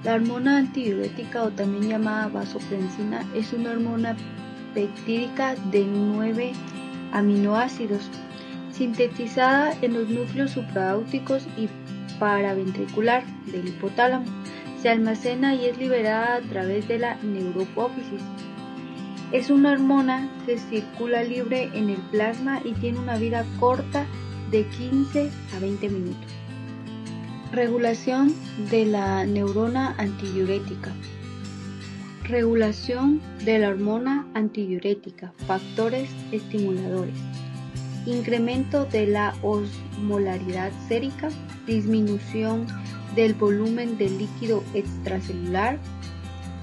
La hormona antidiurética, o también llamada vasopresina, es una hormona peptídica de 9 aminoácidos, sintetizada en los núcleos supraópticos y paraventricular del hipotálamo. Se almacena y es liberada a través de la neurohipófisis. Es una hormona que circula libre en el plasma y tiene una vida corta de 15 a 20 minutos. Regulación de la neurona antidiurética. Regulación de la hormona antidiurética. Factores estimuladores. Incremento de la osmolaridad sérica. Disminución del volumen del líquido extracelular.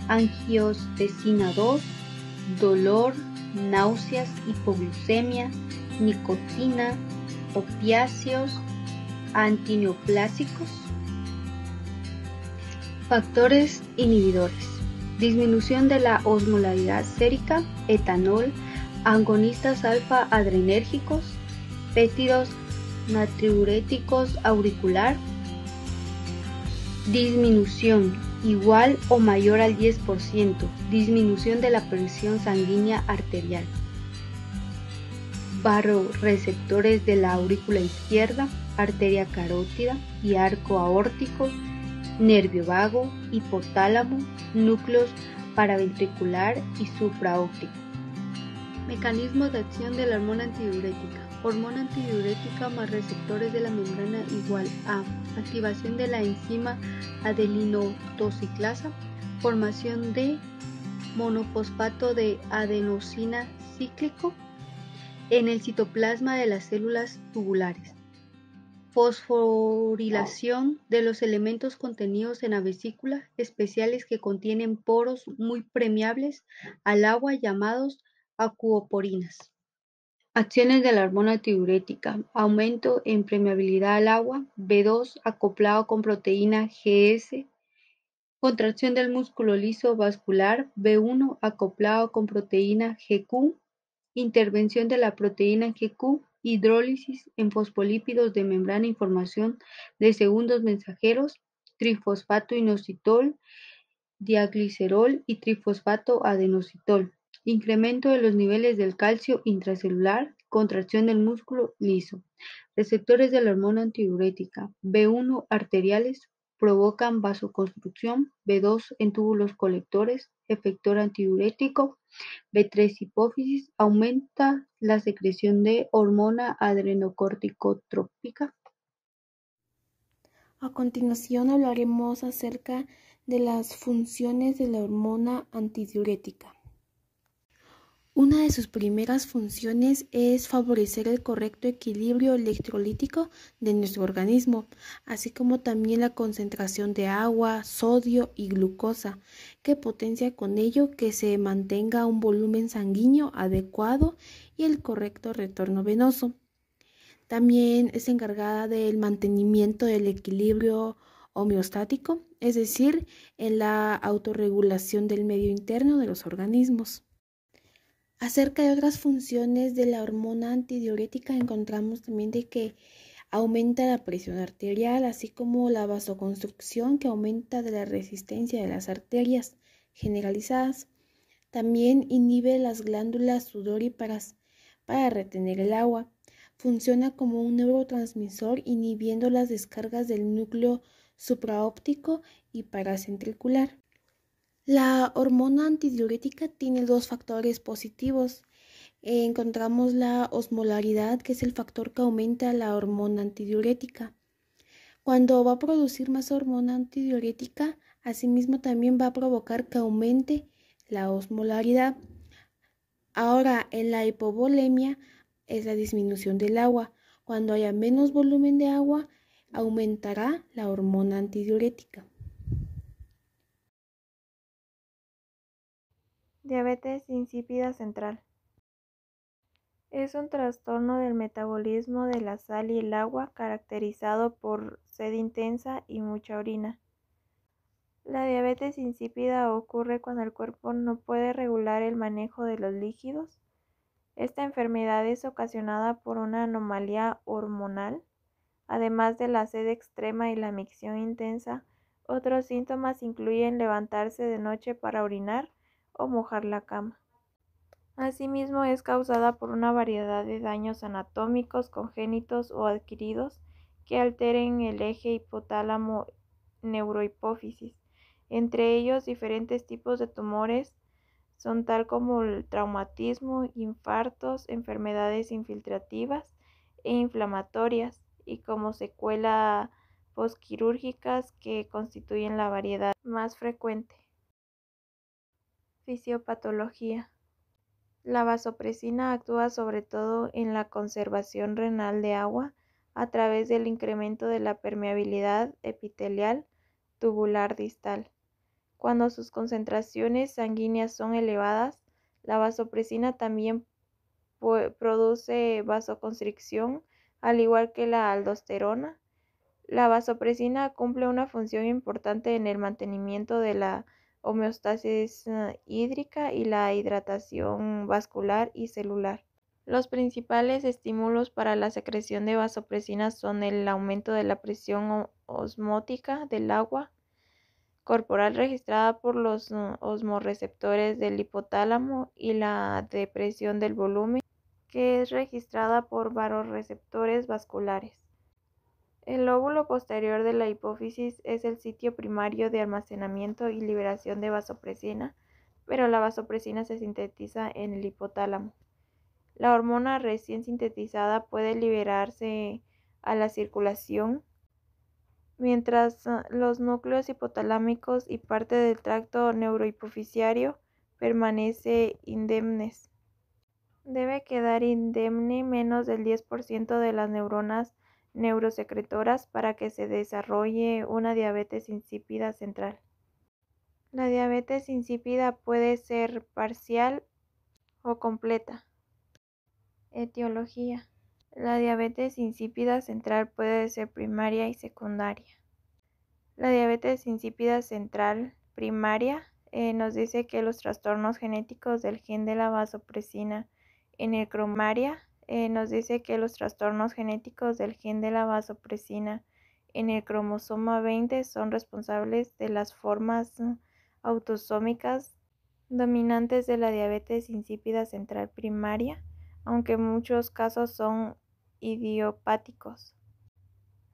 Angiotensina 2. Dolor, náuseas, hipoglucemia, nicotina, opiáceos, antineoplásicos. Factores inhibidores. Disminución de la osmolaridad sérica, etanol, agonistas alfa-adrenérgicos, péptidos natriuréticos auricular. Disminución igual o mayor al 10%, disminución de la presión sanguínea arterial. Barroreceptores de la aurícula izquierda, arteria carótida y arco aórtico, nervio vago, hipotálamo, núcleos paraventricular y supraóptico. Mecanismos de acción de la hormona antidiurética. Hormona antidiurética más receptores de la membrana igual a activación de la enzima adeninotociclasa, formación de monofosfato de adenosina cíclico en el citoplasma de las células tubulares, fosforilación de los elementos contenidos en la vesícula especiales que contienen poros muy permeables al agua llamados acuoporinas. Acciones de la hormona antidiurética. Aumento en permeabilidad al agua. B2 acoplado con proteína GS. Contracción del músculo liso vascular. B1 acoplado con proteína GQ. Intervención de la proteína GQ. Hidrólisis en fosfolípidos de membrana y formación de segundos mensajeros. Trifosfato inositol, diaglicerol y trifosfato adenositol. Incremento de los niveles del calcio intracelular, contracción del músculo liso. Receptores de la hormona antidiurética. B1 arteriales provocan vasoconstricción. B2 en túbulos colectores, efector antidiurético. B3 hipófisis aumenta la secreción de hormona adrenocorticotrópica. A continuación hablaremos acerca de las funciones de la hormona antidiurética. Una de sus primeras funciones es favorecer el correcto equilibrio electrolítico de nuestro organismo, así como también la concentración de agua, sodio y glucosa, que potencia con ello que se mantenga un volumen sanguíneo adecuado y el correcto retorno venoso. También es encargada del mantenimiento del equilibrio homeostático, es decir, en la autorregulación del medio interno de los organismos. Acerca de otras funciones de la hormona antidiurética encontramos también de que aumenta la presión arterial, así como la vasoconstricción, que aumenta de la resistencia de las arterias generalizadas. También inhibe las glándulas sudoríparas para retener el agua. Funciona como un neurotransmisor inhibiendo las descargas del núcleo supraóptico y paraventricular. La hormona antidiurética tiene dos factores positivos. Encontramos la osmolaridad, que es el factor que aumenta la hormona antidiurética. Cuando va a producir más hormona antidiurética, asimismo también va a provocar que aumente la osmolaridad. Ahora, en la hipovolemia es la disminución del agua. Cuando haya menos volumen de agua, aumentará la hormona antidiurética. Diabetes insípida central. Es un trastorno del metabolismo de la sal y el agua caracterizado por sed intensa y mucha orina. La diabetes insípida ocurre cuando el cuerpo no puede regular el manejo de los líquidos. Esta enfermedad es ocasionada por una anomalía hormonal, además de la sed extrema y la micción intensa Otros síntomas incluyen levantarse de noche para orinar o mojar la cama. Asimismo, es causada por una variedad de daños anatómicos, congénitos o adquiridos que alteren el eje hipotálamo-neurohipófisis. Entre ellos, diferentes tipos de tumores son tal como el traumatismo, infartos, enfermedades infiltrativas e inflamatorias, y como secuela postquirúrgicas que constituyen la variedad más frecuente. Fisiopatología. La vasopresina actúa sobre todo en la conservación renal de agua a través del incremento de la permeabilidad epitelial tubular distal. Cuando sus concentraciones sanguíneas son elevadas, la vasopresina también produce vasoconstricción, al igual que la aldosterona. La vasopresina cumple una función importante en el mantenimiento de la homeostasis hídrica y la hidratación vascular y celular. Los principales estímulos para la secreción de vasopresina son el aumento de la presión osmótica del agua corporal registrada por los osmorreceptores del hipotálamo y la depresión del volumen, que es registrada por varorreceptores vasculares. El lóbulo posterior de la hipófisis es el sitio primario de almacenamiento y liberación de vasopresina, pero la vasopresina se sintetiza en el hipotálamo. La hormona recién sintetizada puede liberarse a la circulación, mientras los núcleos hipotalámicos y parte del tracto neurohipofisiario permanece indemnes. Debe quedar indemne menos del 10% de las neuronas neurosecretoras para que se desarrolle una diabetes insípida central. La diabetes insípida puede ser parcial o completa. Etiología. La diabetes insípida central puede ser primaria y secundaria. La diabetes insípida central primaria nos dice que los trastornos genéticos del gen de la vasopresina en el cromosomaria nos dice que los trastornos genéticos del gen de la vasopresina en el cromosoma 20 son responsables de las formas autosómicas dominantes de la diabetes insípida central primaria, aunque en muchos casos son idiopáticos.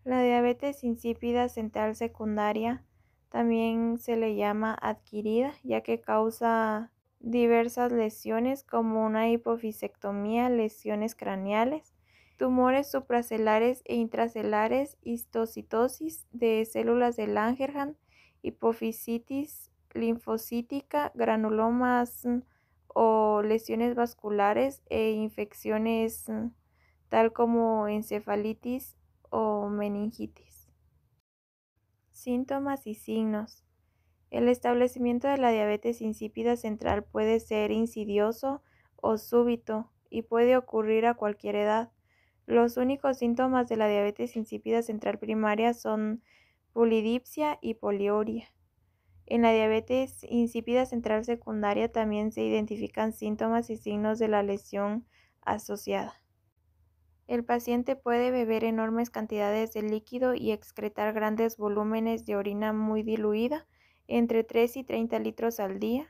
La diabetes insípida central secundaria también se le llama adquirida, ya que causa diversas lesiones como una hipofisectomía, lesiones craneales, tumores supracelares e intracelares, histocitosis de células de Langerhans, hipofisitis linfocítica, granulomas o lesiones vasculares e infecciones tal como encefalitis o meningitis. Síntomas y signos. El establecimiento de la diabetes insípida central puede ser insidioso o súbito y puede ocurrir a cualquier edad. Los únicos síntomas de la diabetes insípida central primaria son polidipsia y poliuria. En la diabetes insípida central secundaria también se identifican síntomas y signos de la lesión asociada. El paciente puede beber enormes cantidades de líquido y excretar grandes volúmenes de orina muy diluida, entre 3 y 30 litros al día.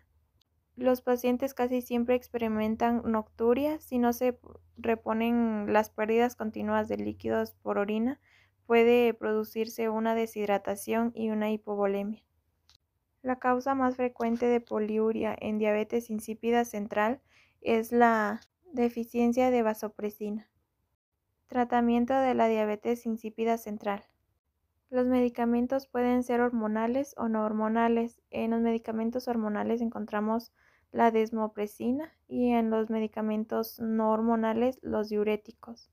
Los pacientes casi siempre experimentan nocturia. Si no se reponen las pérdidas continuas de líquidos por orina, puede producirse una deshidratación y una hipovolemia. La causa más frecuente de poliuria en diabetes insípida central es la deficiencia de vasopresina. Tratamiento de la diabetes insípida central. Los medicamentos pueden ser hormonales o no hormonales. En los medicamentos hormonales encontramos la desmopresina y en los medicamentos no hormonales los diuréticos.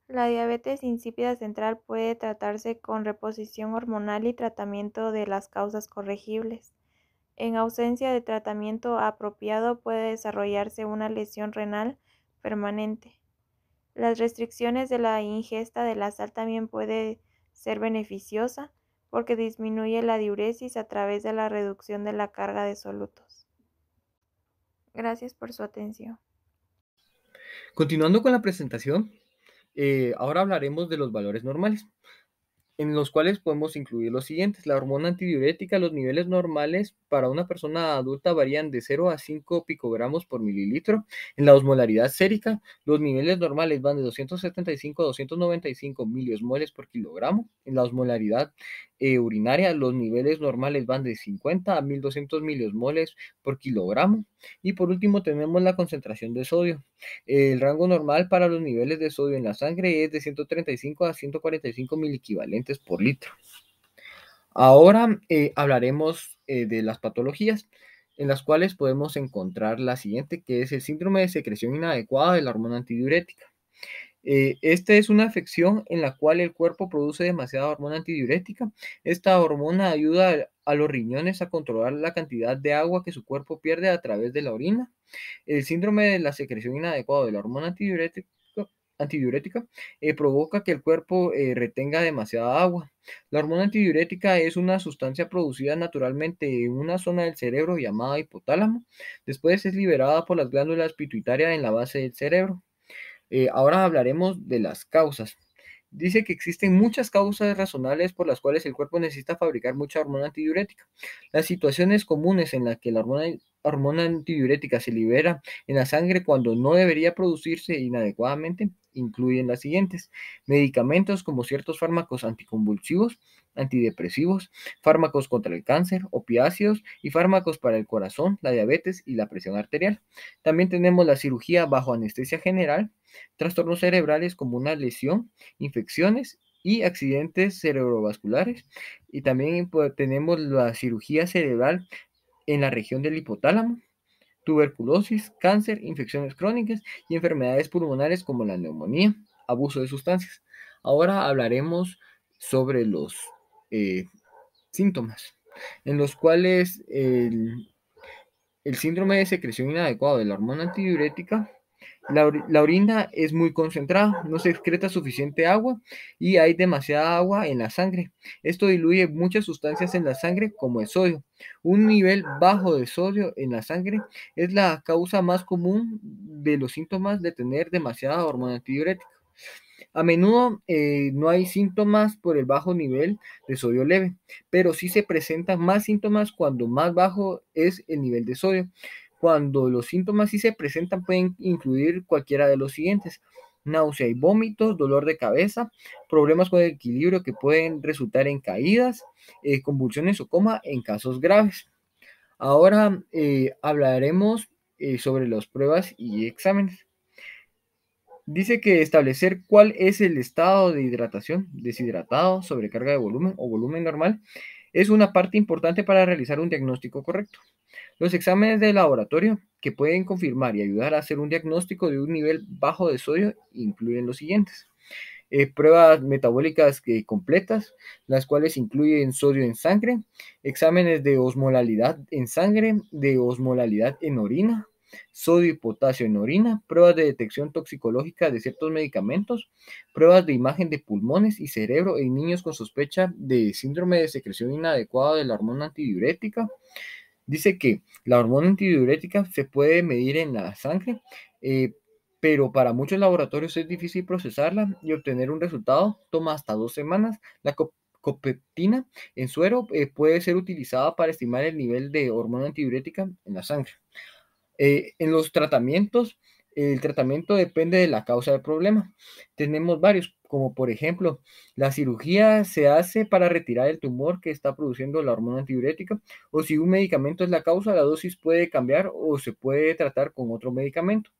La diabetes insípida central puede tratarse con reposición hormonal y tratamiento de las causas corregibles. En ausencia de tratamiento apropiado puede desarrollarse una lesión renal permanente. Las restricciones de la ingesta de la sal también puede ser beneficiosa porque disminuye la diuresis a través de la reducción de la carga de solutos. Gracias por su atención. Continuando con la presentación, ahora hablaremos de los valores normales. en los cuales podemos incluir los siguientes. La hormona antidiurética, los niveles normales para una persona adulta varían de 0 a 5 picogramos por mililitro. En la osmolaridad sérica, los niveles normales van de 275 a 295 miliosmoles por kilogramo. En la osmolaridad urinaria, los niveles normales van de 50 a 1200 miliosmoles por kilogramo. Y por último tenemos la concentración de sodio. El rango normal para los niveles de sodio en la sangre es de 135 a 145 miliequivalentes por litro. Ahora hablaremos de las patologías en las cuales podemos encontrar la siguiente, que es el síndrome de secreción inadecuada de la hormona antidiurética. Esta es una afección en la cual el cuerpo produce demasiada hormona antidiurética. Esta hormona ayuda a los riñones a controlar la cantidad de agua que su cuerpo pierde a través de la orina. El síndrome de la secreción inadecuada de la hormona antidiurética provoca que el cuerpo retenga demasiada agua. La hormona antidiurética es una sustancia producida naturalmente en una zona del cerebro llamada hipotálamo. Después es liberada por las glándulas pituitarias en la base del cerebro. Ahora hablaremos de las causas. Dice que existen muchas causas razonables por las cuales el cuerpo necesita fabricar mucha hormona antidiurética. Las situaciones comunes en las que la hormona antidiurética se libera en la sangre cuando no debería producirse inadecuadamente incluyen las siguientes: medicamentos como ciertos fármacos anticonvulsivos, antidepresivos, fármacos contra el cáncer, opiáceos y fármacos para el corazón, la diabetes y la presión arterial. También tenemos la cirugía bajo anestesia general, trastornos cerebrales como una lesión, infecciones y accidentes cerebrovasculares. Y también tenemos la cirugía cerebral en la región del hipotálamo, tuberculosis, cáncer, infecciones crónicas y enfermedades pulmonares como la neumonía, abuso de sustancias. Ahora hablaremos sobre los síntomas, en los cuales el síndrome de secreción inadecuada de la hormona antidiurética. La orina es muy concentrada, no se excreta suficiente agua y hay demasiada agua en la sangre. Esto diluye muchas sustancias en la sangre como el sodio. Un nivel bajo de sodio en la sangre es la causa más común de los síntomas de tener demasiada hormona antidiurética. A menudo no hay síntomas por el bajo nivel de sodio leve, pero sí se presentan más síntomas cuando más bajo es el nivel de sodio. Cuando los síntomas sí se presentan pueden incluir cualquiera de los siguientes: náusea y vómitos, dolor de cabeza, problemas con el equilibrio que pueden resultar en caídas, convulsiones o coma en casos graves. Ahora hablaremos sobre las pruebas y exámenes. Dice que establecer cuál es el estado de hidratación, deshidratado, sobrecarga de volumen o volumen normal, es una parte importante para realizar un diagnóstico correcto. Los exámenes de laboratorio que pueden confirmar y ayudar a hacer un diagnóstico de un nivel bajo de sodio incluyen los siguientes: pruebas metabólicas completas, las cuales incluyen sodio en sangre, exámenes de osmolalidad en sangre, de osmolalidad en orina, sodio y potasio en orina, pruebas de detección toxicológica de ciertos medicamentos, pruebas de imagen de pulmones y cerebro en niños con sospecha de síndrome de secreción inadecuada de la hormona antidiurética. Dice que la hormona antidiurética se puede medir en la sangre, eh, pero para muchos laboratorios es difícil procesarla y obtener un resultado toma hasta 2 semanas. La copetina en suero puede ser utilizada para estimar el nivel de hormona antidiurética en la sangre. En los tratamientos, el tratamiento depende de la causa del problema. Tenemos varios, como por ejemplo, la cirugía se hace para retirar el tumor que está produciendo la hormona antidiurética, o si un medicamento es la causa, la dosis puede cambiar o se puede tratar con otro medicamento.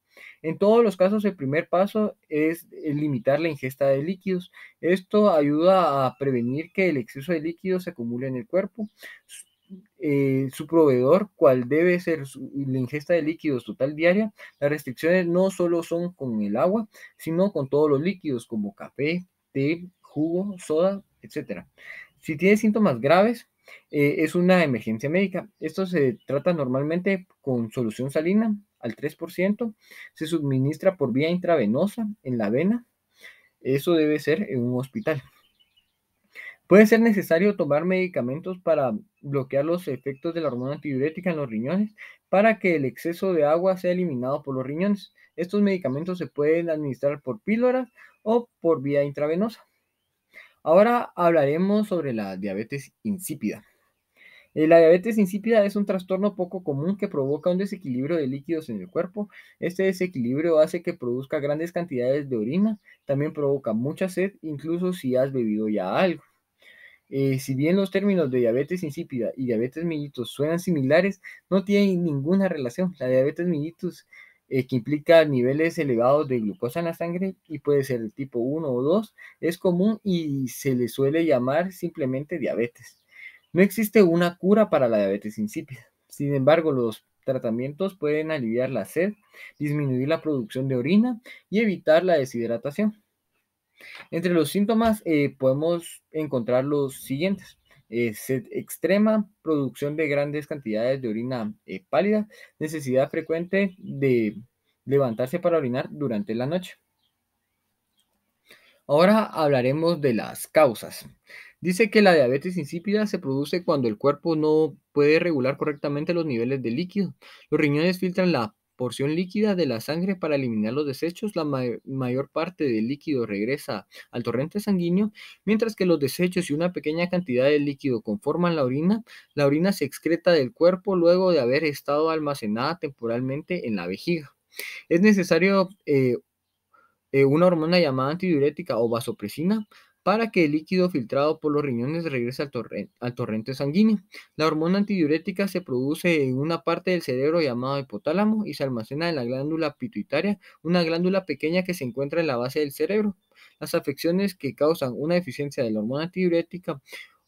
En todos los casos, el primer paso es limitar la ingesta de líquidos. Esto ayuda a prevenir que el exceso de líquidos se acumule en el cuerpo. Su proveedor, cuál debe ser la ingesta de líquidos total diaria. Las restricciones no solo son con el agua, sino con todos los líquidos como café, té, jugo, soda, etc. Si tiene síntomas graves, es una emergencia médica. Esto se trata normalmente con solución salina al 3%. Se suministra por vía intravenosa en la vena. Eso debe ser en un hospital. Puede ser necesario tomar medicamentos para bloquear los efectos de la hormona antidiurética en los riñones para que el exceso de agua sea eliminado por los riñones. Estos medicamentos se pueden administrar por píldoras o por vía intravenosa. Ahora hablaremos sobre la diabetes insípida. La diabetes insípida es un trastorno poco común que provoca un desequilibrio de líquidos en el cuerpo. Este desequilibrio hace que produzca grandes cantidades de orina, también provoca mucha sed, incluso si has bebido ya algo. Si bien los términos de diabetes insípida y diabetes mellitus suenan similares, no tienen ninguna relación. La diabetes mellitus, que implica niveles elevados de glucosa en la sangre y puede ser el tipo 1 o 2, es común y se le suele llamar simplemente diabetes. No existe una cura para la diabetes insípida. Sin embargo, los tratamientos pueden aliviar la sed, disminuir la producción de orina y evitar la deshidratación. Entre los síntomas podemos encontrar los siguientes. Sed extrema, producción de grandes cantidades de orina pálida, necesidad frecuente de levantarse para orinar durante la noche. Ahora hablaremos de las causas. Dice que la diabetes insípida se produce cuando el cuerpo no puede regular correctamente los niveles de líquido. Los riñones filtran la porción líquida de la sangre para eliminar los desechos. La mayor parte del líquido regresa al torrente sanguíneo, mientras que los desechos y una pequeña cantidad de líquido conforman la orina. La orina se excreta del cuerpo luego de haber estado almacenada temporalmente en la vejiga. Es necesario una hormona llamada antidiurética o vasopresina para que el líquido filtrado por los riñones regrese al torrente sanguíneo. La hormona antidiurética se produce en una parte del cerebro llamada hipotálamo y se almacena en la glándula pituitaria, una glándula pequeña que se encuentra en la base del cerebro. Las afecciones que causan una deficiencia de la hormona antidiurética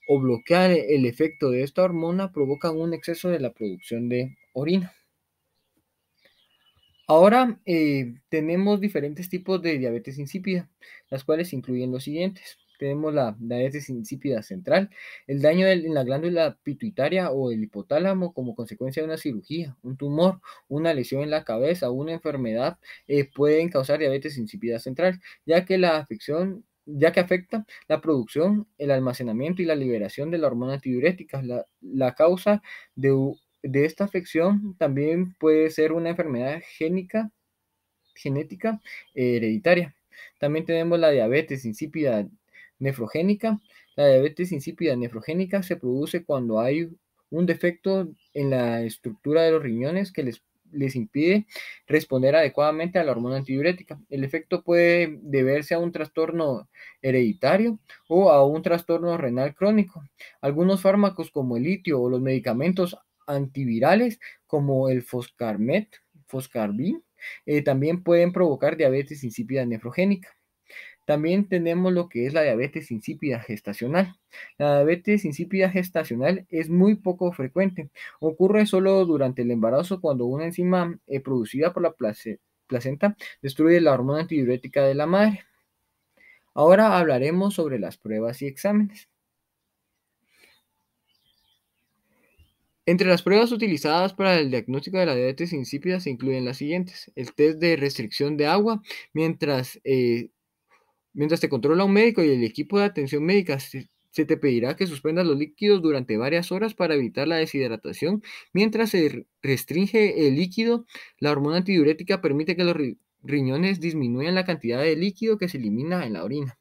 o bloquear el efecto de esta hormona provocan un exceso de la producción de orina. Ahora tenemos diferentes tipos de diabetes insípida, las cuales incluyen los siguientes. Tenemos la diabetes insípida central, el daño en la glándula pituitaria o el hipotálamo como consecuencia de una cirugía, un tumor, una lesión en la cabeza, una enfermedad pueden causar diabetes insípida central, ya que afecta la producción, el almacenamiento y la liberación de la hormona antidiurética. La causa de esta afección también puede ser una enfermedad genética hereditaria. También tenemos la diabetes insípida nefrogénica. La diabetes insípida nefrogénica se produce cuando hay un defecto en la estructura de los riñones que les impide responder adecuadamente a la hormona antidiurética. El efecto puede deberse a un trastorno hereditario o a un trastorno renal crónico. Algunos fármacos como el litio o los medicamentos antivirales como el Foscarvin, también pueden provocar diabetes insípida nefrogénica. También tenemos lo que es la diabetes insípida gestacional. La diabetes insípida gestacional es muy poco frecuente. Ocurre solo durante el embarazo cuando una enzima producida por la placenta destruye la hormona antidiurética de la madre. Ahora hablaremos sobre las pruebas y exámenes. Entre las pruebas utilizadas para el diagnóstico de la diabetes insípida se incluyen las siguientes: el test de restricción de agua, mientras te controla un médico y el equipo de atención médica, se te pedirá que suspendas los líquidos durante varias horas para evitar la deshidratación. Mientras se restringe el líquido, la hormona antidiurética permite que los riñones disminuyan la cantidad de líquido que se elimina en la orina.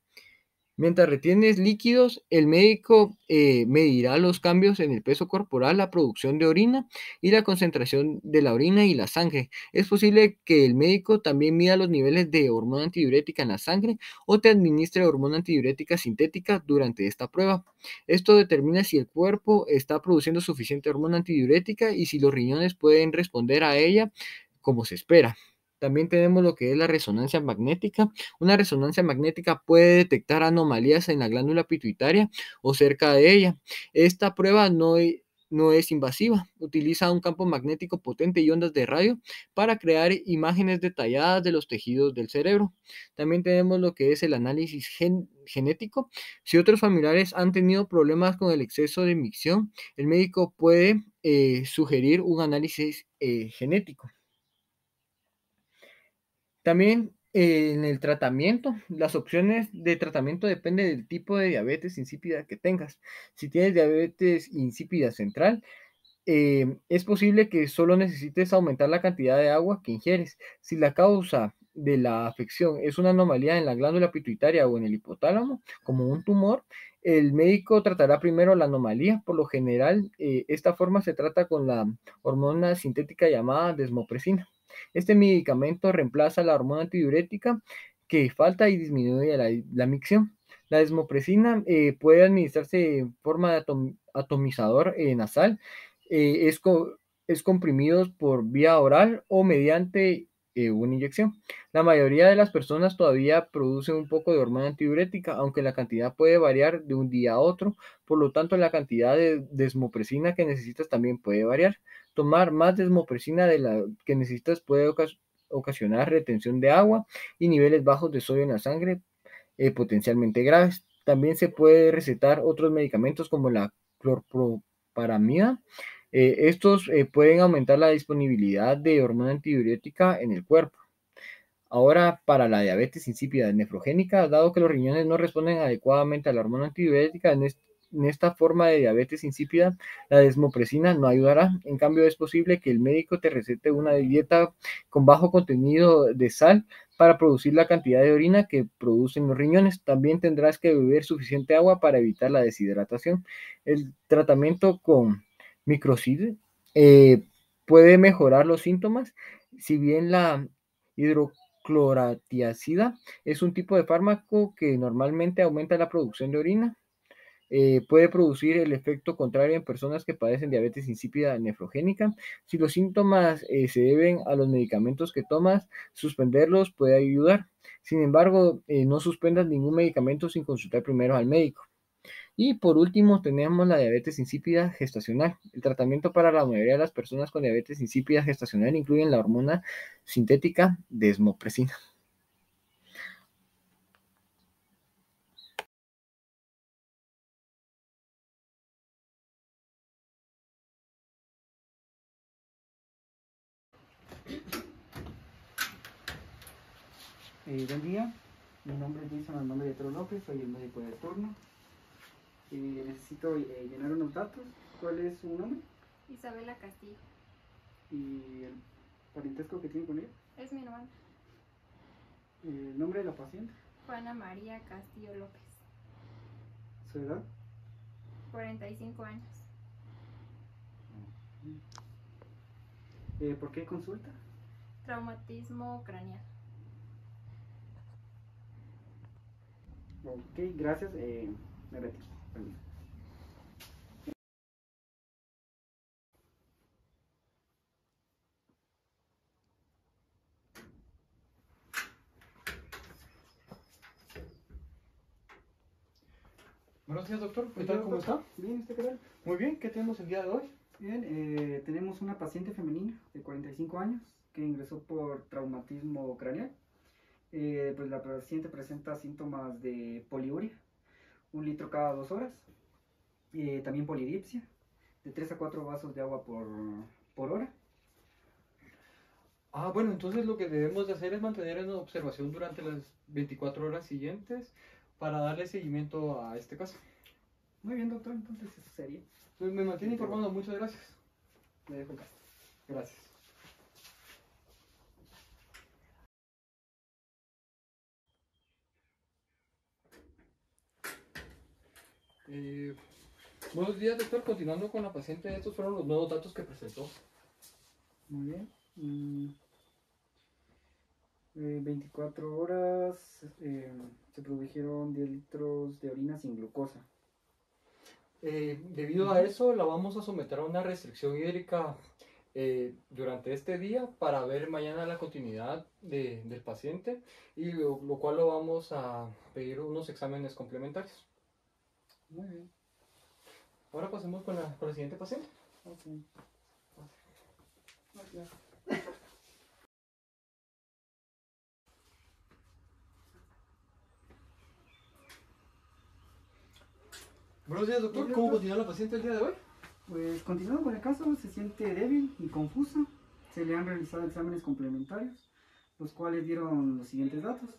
Mientras retienes líquidos, el médico medirá los cambios en el peso corporal, la producción de orina y la concentración de la orina y la sangre. Es posible que el médico también mida los niveles de hormona antidiurética en la sangre o te administre hormona antidiurética sintética durante esta prueba. Esto determina si el cuerpo está produciendo suficiente hormona antidiurética y si los riñones pueden responder a ella como se espera. También tenemos lo que es la resonancia magnética. Una resonancia magnética puede detectar anomalías en la glándula pituitaria o cerca de ella. Esta prueba no es invasiva. Utiliza un campo magnético potente y ondas de radio para crear imágenes detalladas de los tejidos del cerebro. También tenemos lo que es el análisis genético. Si otros familiares han tenido problemas con el exceso de micción, el médico puede sugerir un análisis genético. También en el tratamiento, las opciones de tratamiento dependen del tipo de diabetes insípida que tengas. Si tienes diabetes insípida central, es posible que solo necesites aumentar la cantidad de agua que ingieres. Si la causa de la afección es una anomalía en la glándula pituitaria o en el hipotálamo, como un tumor, el médico tratará primero la anomalía. Por lo general, esta forma se trata con la hormona sintética llamada desmopresina. Este medicamento reemplaza la hormona antidiurética que falta y disminuye la micción. La desmopresina puede administrarse en forma de atomizador nasal, eh, es, co- es comprimidos por vía oral o mediante una inyección. La mayoría de las personas todavía producen un poco de hormona antidiurética, aunque la cantidad puede variar de un día a otro, por lo tanto la cantidad de desmopresina que necesitas también puede variar. Tomar más desmopresina de la que necesitas puede ocasionar retención de agua y niveles bajos de sodio en la sangre potencialmente graves. También se puede recetar otros medicamentos como la clorproparamida. Estos pueden aumentar la disponibilidad de hormona antidiurética en el cuerpo. Ahora, para la diabetes insípida nefrogénica, dado que los riñones no responden adecuadamente a la hormona antidiurética, en esta forma de diabetes insípida, la desmopresina no ayudará. En cambio, es posible que el médico te recete una dieta con bajo contenido de sal para producir la cantidad de orina que producen los riñones. También tendrás que beber suficiente agua para evitar la deshidratación. El tratamiento con microcid eh, puede mejorar los síntomas, si bien la hidrocloratiazida es un tipo de fármaco que normalmente aumenta la producción de orina. Puede producir el efecto contrario en personas que padecen diabetes insípida nefrogénica. Si los síntomas se deben a los medicamentos que tomas, suspenderlos puede ayudar. Sin embargo, no suspendas ningún medicamento sin consultar primero al médico. Y por último, tenemos la diabetes insípida gestacional. El tratamiento para la mayoría de las personas con diabetes insípida gestacional incluye la hormona sintética desmopresina. Buen día, mi nombre es Jason Armando Yatro López, soy el médico de turno. Necesito llenar unos datos. ¿Cuál es su nombre? Isabela Castillo. ¿Y el parentesco que tiene con ella? Es mi hermana. ¿El nombre de la paciente? Juana María Castillo López. ¿Su edad? 45 años. ¿Por qué consulta? Traumatismo craneal. Ok, gracias. Me retiro. Permiso. Buenos días, doctor. ¿Qué Hola, tal? ¿Cómo está? Bien, ¿usted qué tal? Muy bien. ¿Qué tenemos el día de hoy? Bien, tenemos una paciente femenina de 45 años que ingresó por traumatismo craneal. Pues la paciente presenta síntomas de poliuria, 1 litro cada 2 horas. También polidipsia, de 3 a 4 vasos de agua por hora. Bueno, entonces lo que debemos de hacer es mantener en observación durante las 24 horas siguientes para darle seguimiento a este caso. Muy bien, doctor, entonces eso sería. Me mantiene informado. Muchas gracias. Le dejo el caso. Gracias. Buenos días, doctor. Continuando con la paciente, estos fueron los nuevos datos que presentó. Muy bien. 24 horas se produjeron 10 litros de orina sin glucosa. Debido a eso, la vamos a someter a una restricción hídrica durante este día para ver mañana la continuidad del paciente, y lo cual lo vamos a pedir unos exámenes complementarios. Muy bien. Ahora pasemos con la siguiente paciente. Okay. Buenos días, doctor. ¿Cómo continúa la paciente el día de hoy? Pues continuando con el caso, se siente débil y confusa. Se le han realizado exámenes complementarios, los cuales dieron los siguientes datos.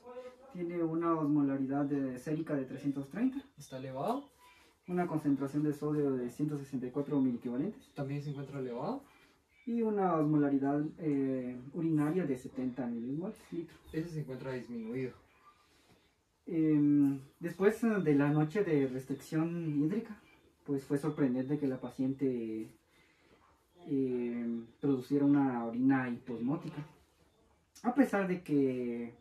Tiene una osmolaridad sérica de 330, Está elevado. una concentración de sodio de 164 miliequivalentes, También se encuentra elevado. y una osmolaridad urinaria de 70 milimoles litro. Ese se encuentra disminuido. Después de la noche de restricción hídrica, pues fue sorprendente que la paciente produciera una orina hiposmótica, a pesar de que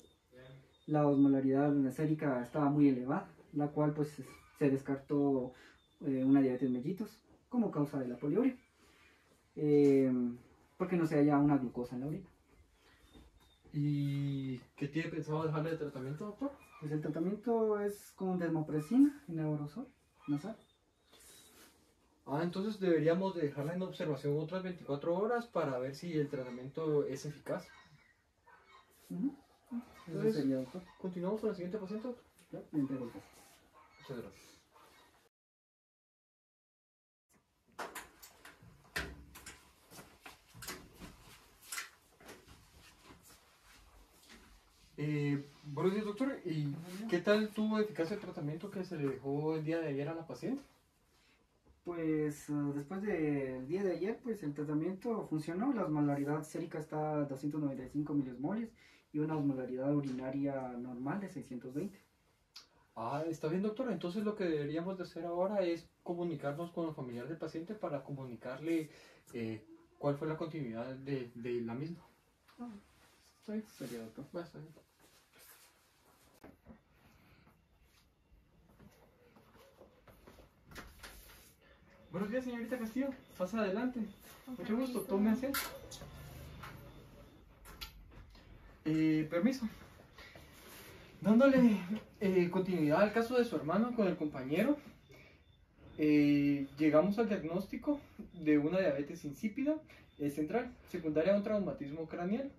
la osmolaridad sérica estaba muy elevada, la cual pues se descartó una diabetes mellitus como causa de la poliuria, porque no se halla una glucosa en la orina. ¿Y qué tiene pensado dejarle de tratamiento, doctor? Pues el tratamiento es con desmopresina en aerosol nasal. Entonces deberíamos de dejarla en observación otras 24 horas para ver si el tratamiento es eficaz. Eso Entonces, sería, doctor. continuamos con la siguiente paciente, doctor. Ya, me entrego el caso. Muchas gracias. Buenos días, doctor. ¿Y qué tal tuvo eficacia el tratamiento que se le dejó el día de ayer a la paciente? Pues después del día de ayer, pues el tratamiento funcionó. La osmolaridad sérica está a 295 milismoles y una osmolaridad urinaria normal de 620. Está bien, doctor. Entonces lo que deberíamos de hacer ahora es comunicarnos con los familiares del paciente para comunicarle cuál fue la continuidad de la misma. ¿Está bien? Sería, doctor. Está bien. Buenos días, señorita Castillo. Pasa adelante. Mucho gusto. Tome asiento. Permiso. Dándole continuidad al caso de su hermano con el compañero, llegamos al diagnóstico de una diabetes insípida central, secundaria a un traumatismo craneal,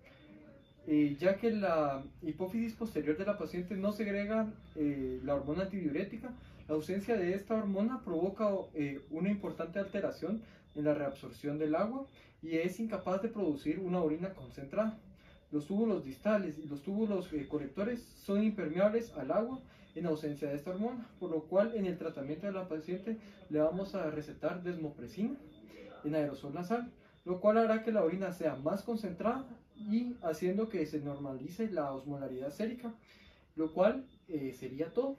ya que la hipófisis posterior de la paciente no segrega la hormona antidiurética. La ausencia de esta hormona provoca una importante alteración en la reabsorción del agua y es incapaz de producir una orina concentrada. Los túbulos distales y los túbulos colectores son impermeables al agua en ausencia de esta hormona, por lo cual en el tratamiento de la paciente le vamos a recetar desmopresina en aerosol nasal, lo cual hará que la orina sea más concentrada y haciendo que se normalice la osmolaridad sérica, lo cual sería todo.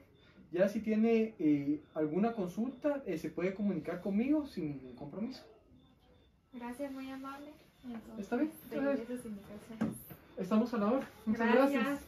Ya si tiene alguna consulta, se puede comunicar conmigo sin ningún compromiso. Gracias, muy amable. Entonces, ¿Está bien? seguiré sus indicaciones. Estamos a la hora. Muchas gracias.